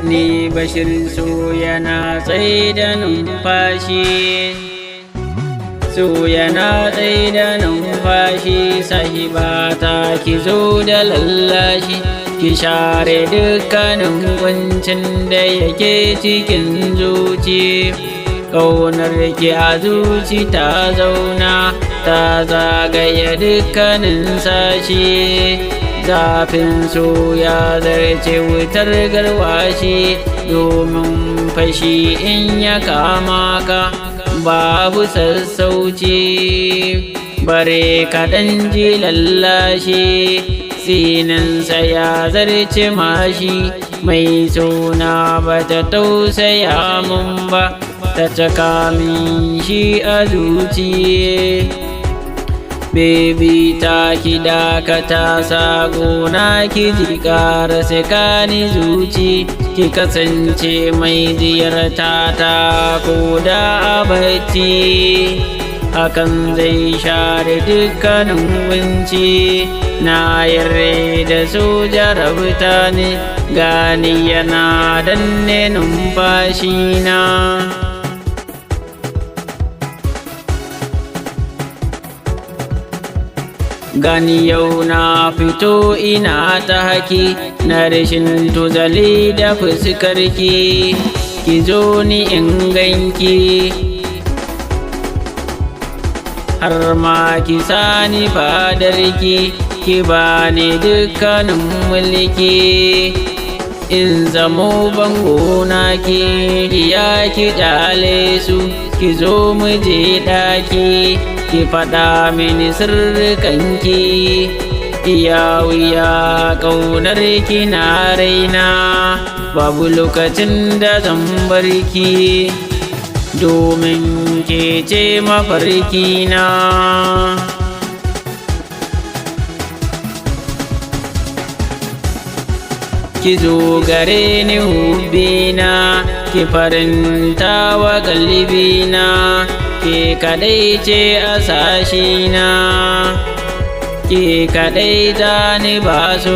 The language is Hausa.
ni Bashir so yana tsaida numfashi, so yana tsaida numfashi. Sahibata ki zo da lallashi, ki share dukkanin kuncin da yake cikin zuci. Ƙaunar ki a zuci ta zauna, ta zagaya dukkanin sashi. Zafin so ya zarce wutar garwashi, domin fashi in ya kama ka babu sassauci. Bare kaɗan ji lallashi, sinansa ya zarce mashi. Mai suna bata tausaya mun ba, ta caka min shi a zuci. Baby ta ki dakata, sagona ki ji ƙara sakani zuci. Ki kasance mai ziyarta ta ko da a bacci, hakan zai share dukkanin kunci. Na yarda da su jarabta ne, gani yana danne numfashina. Gani yau na fito ina ta haki, na rashin tuzali da fuskarki. Ki zo ni in ganki, har ma ki sani fadarki. Ki bani dukkanin mulki, in zamo bango naki. Ya ki ƙyale su, ki zo mu je ɗaki. Ki faɗa mini sirrikanki, iya wuya ƙaunar ki na raina. Babu lokacin da zan barki, domin ke ce mafarkina. Ki zo gare ni hubbina, ki faranta wa kalbina. Ke kaɗai ce a sashina, ke kaɗai ta ni ba so.